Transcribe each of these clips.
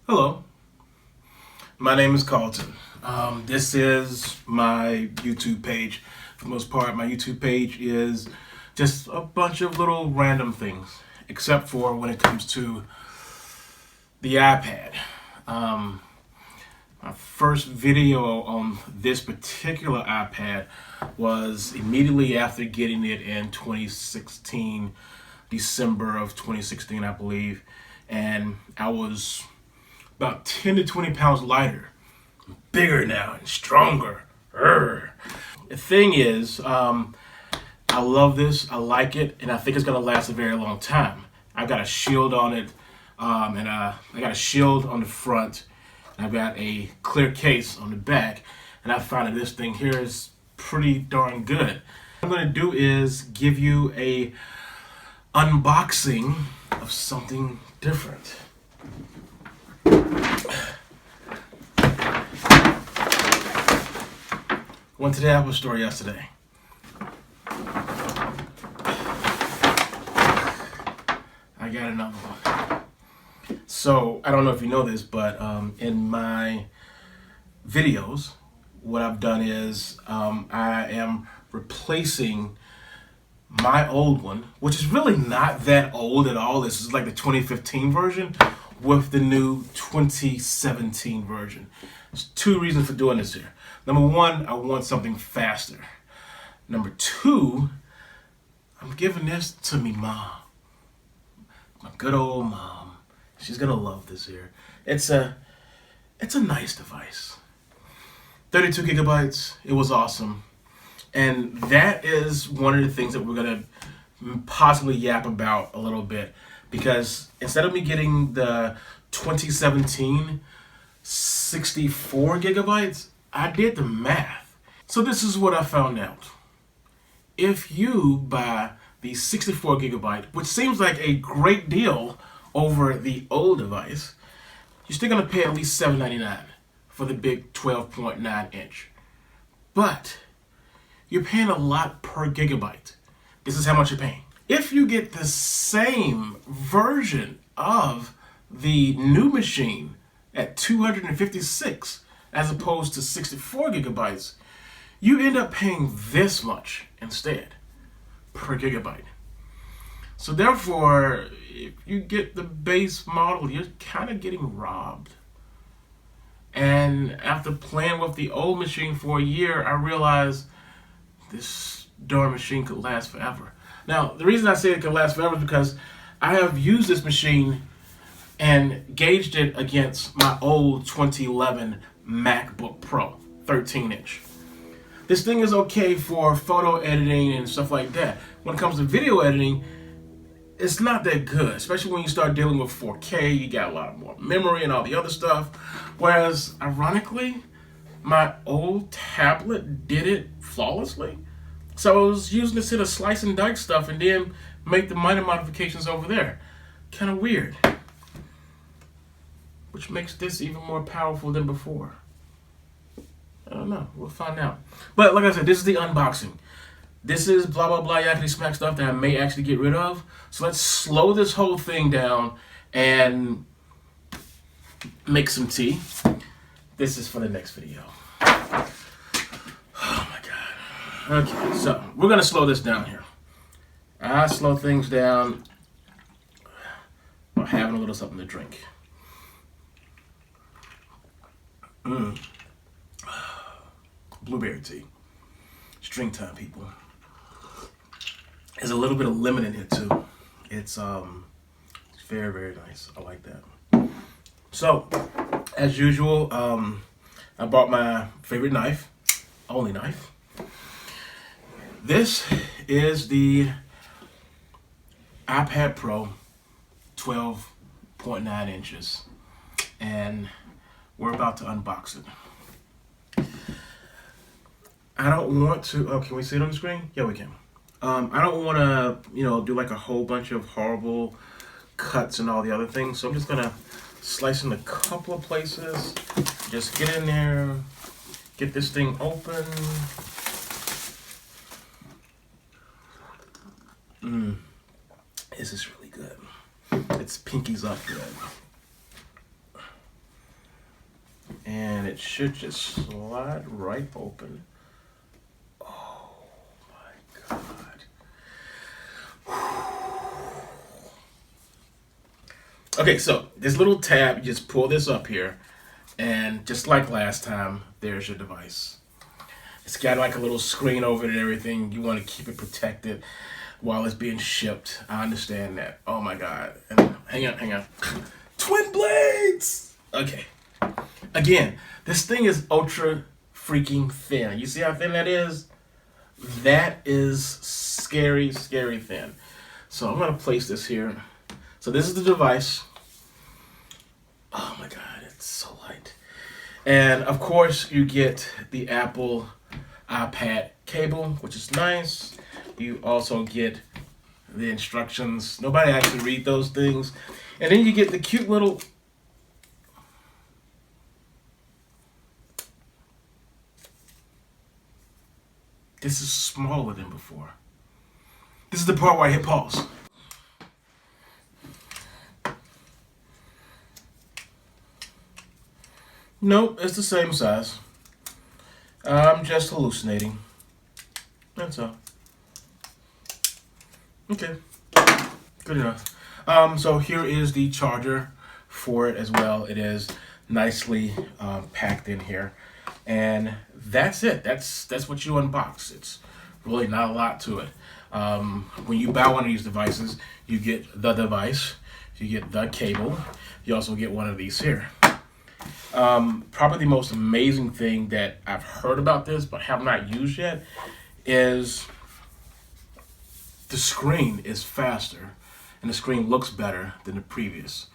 Hello, my name is Carlton. This is my YouTube page. For the most part, my YouTube page is just a bunch of little random things, except for when it comes to the iPad. Um, my first video on this particular iPad was immediately after getting it in 2016, December of 2016, I believe, and I was about 10 to 20 pounds lighter, bigger now and stronger. Urgh. The thing is, I love this, I like it, and I think it's gonna last a very long time. I've got a shield on it, and I got a shield on the front, and I've got a clear case on the back, and I find that this thing here is pretty darn good. What I'm gonna do is give you a unboxing of something different. Went to the Apple store yesterday. I got another one. So, I don't know if you know this, but in my videos, what I've done is I am replacing my old one, which is really not that old at all. This is like the 2015 version with the new 2017 version. There's two reasons for doing this here. Number one, I want something faster. Number two, I'm giving this to me mom. My good old mom. She's gonna love this here. It's a nice device. 32 gigabytes, it was awesome. And that is one of the things that we're gonna possibly yap about a little bit, because instead of me getting the 2017 64 gigabytes, I did the math. So this is what I found out. If you buy the 64 gigabyte, which seems like a great deal over the old device, you're still gonna pay at least $7.99 for the big 12.9 inch. But you're paying a lot per gigabyte. This is how much you're paying. If you get the same version of the new machine at 256 as opposed to 64 gigabytes, you end up paying this much instead per gigabyte. So therefore, if you get the base model, you're kind of getting robbed. And after playing with the old machine for a year, I realized this darn machine could last forever. Now, the reason I say it could last forever is because I have used this machine and gauged it against my old 2011 MacBook Pro 13 inch. This thing is okay for photo editing and stuff like that. When it comes to video editing, it's not that good, especially when you start dealing with 4K. You got a lot more memory and all the other stuff. Whereas, ironically, my old tablet did it flawlessly. So I was using this to slice and dice stuff and then make the minor modifications over there. Kind of weird. Which makes this even more powerful than before. I don't know. We'll find out. But like I said, this is the unboxing. This is blah, blah, blah, yakety smack stuff that I may actually get rid of. So let's slow this whole thing down and make some tea. This is for the next video. Oh my God. Okay, so we're going to slow this down here. I slow things down by having a little something to drink. Blueberry tea. It's drink time, people. There's a little bit of lemon in here too. It's very, very nice. I like that. So, as usual, I bought my favorite knife, only knife. This is the iPad Pro 12.9 inches, and we're about to unbox it. I don't want to. Oh, can we see it on the screen? Yeah, we can. I don't want to, do like a whole bunch of horrible cuts and all the other things. So I'm just gonna slice in a couple of places. Just get in there, get this thing open. This is really good. It's pinkies up good. And it should just slide right open. Oh my God. Okay, so this little tab, you just pull this up here, and just like last time, there's your device. It's got like a little screen over it and everything. You want to keep it protected while it's being shipped. I understand that. Oh my God. And hang on. Twin blades! Okay. Again, this thing is ultra freaking thin. You see how thin that is? That is scary, scary thin. So I'm going to place this here. So this is the device. Oh my God, it's so light. And of course, you get the Apple iPad cable, which is nice. You also get the instructions. Nobody actually read those things. And then you get the cute little... This is smaller than before. This is the part where I hit pause. Nope, it's the same size. I'm just hallucinating. That's all. Okay, good enough. So here is the charger for it as well. It is nicely packed in here, and that's it. That's what you unbox. It's really not a lot to it. When you buy one of these devices, you get the device, you get the cable, you also get one of these here. Probably the most amazing thing that I've heard about this but have not used yet is the screen is faster and the screen looks better than the previous.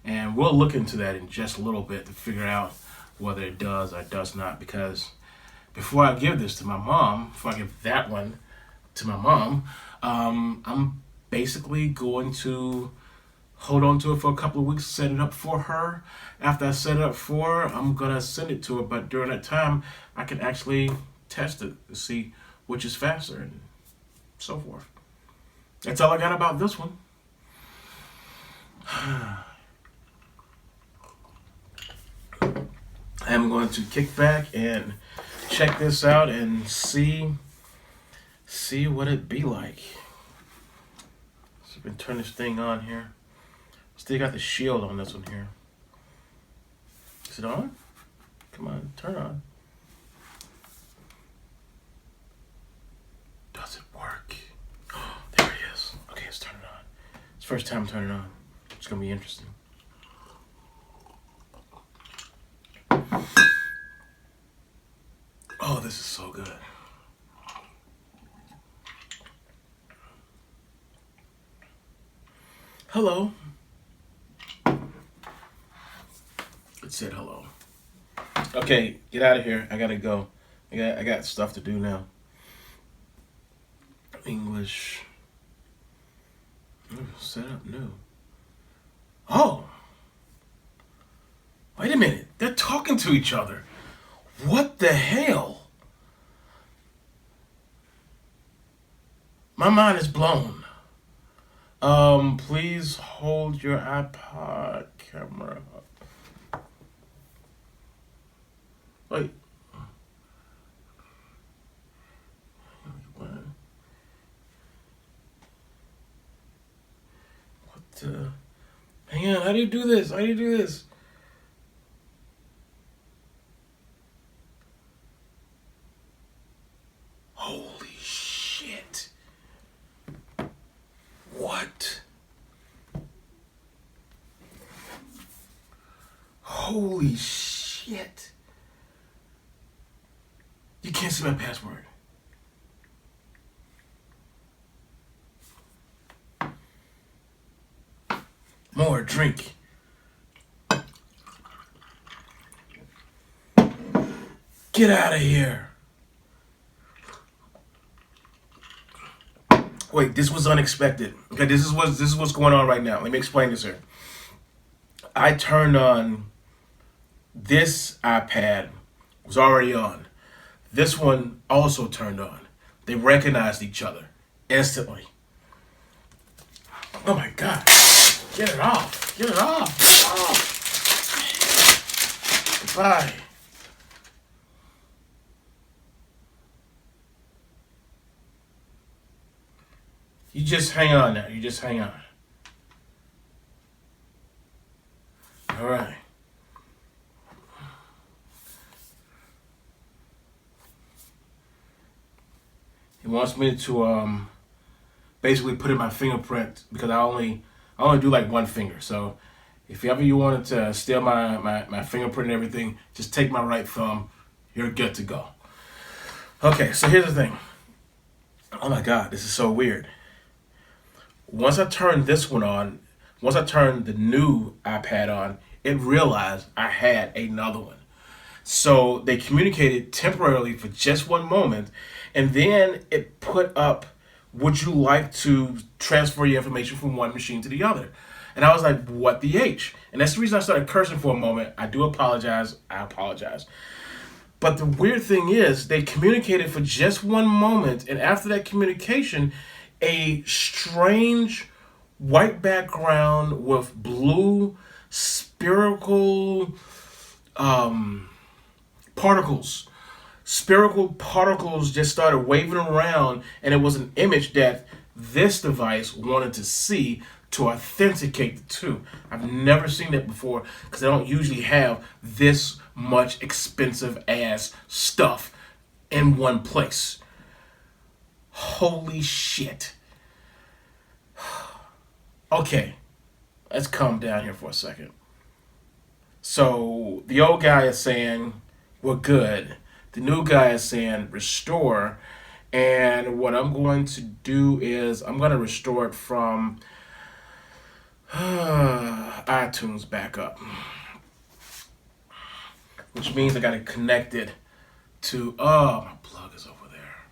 And we'll look into that in just a little bit to figure out whether it does or does not, because before I give this to my mom, before I give that one to my mom, I'm basically going to hold on to it for a couple of weeks, set it up for her. After I set it up for her, I'm gonna send it to her, but during that time, I can actually test it to see which is faster and so forth. That's all I got about this one. I'm going to kick back and check this out and see what it be like. So we can turn this thing on here. Still got the shield on this one here. Is it on? Come on, turn on. Does it work? There it is. Okay, let's turn it on. It's the first time turning it on. It's gonna be interesting. Oh, this is so good. Hello. It said hello. Okay, get out of here. I gotta go. I got stuff to do now. English. Ooh, set up new. Oh. Wait a minute. They're talking to each other. What the hell? My mind is blown. Please hold your iPod camera up. Wait. Hang on, how do you do this? How do you do this? Holy shit. What? Holy shit. You can't see my password. More drink. Get out of here. Wait, this was unexpected. Okay, this is what's going on right now. Let me explain this here. I turned on this iPad, was already on. This one also turned on. They recognized each other instantly. Oh my God. Get it off. Get it off. Get it off. Goodbye. You just hang on now. You just hang on. All right. He wants me to basically put in my fingerprint because I only do like one finger. So if ever you wanted to steal my fingerprint and everything, just take my right thumb. You're good to go. Okay, so here's the thing. Oh my God, this is so weird. Once I turned this one on, once I turned the new iPad on, it realized I had another one. So they communicated temporarily for just one moment, and then it put up, would you like to transfer your information from one machine to the other? And I was like, what the H? And that's the reason I started cursing for a moment. I do apologize. I apologize. But the weird thing is, they communicated for just one moment, and after that communication, a strange white background with blue spherical particles. Spherical particles just started waving around, and it was an image that this device wanted to see to authenticate the two. I've never seen that before because I don't usually have this much expensive ass stuff in one place. Holy shit. Okay, let's calm down here for a second. So the old guy is saying we're good. The new guy is saying restore. And what I'm going to do is I'm going to restore it from iTunes back up. Which means I got to connect it to, oh, my plug is over there.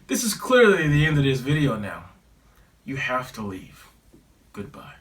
This is clearly the end of this video now. You have to leave. Goodbye.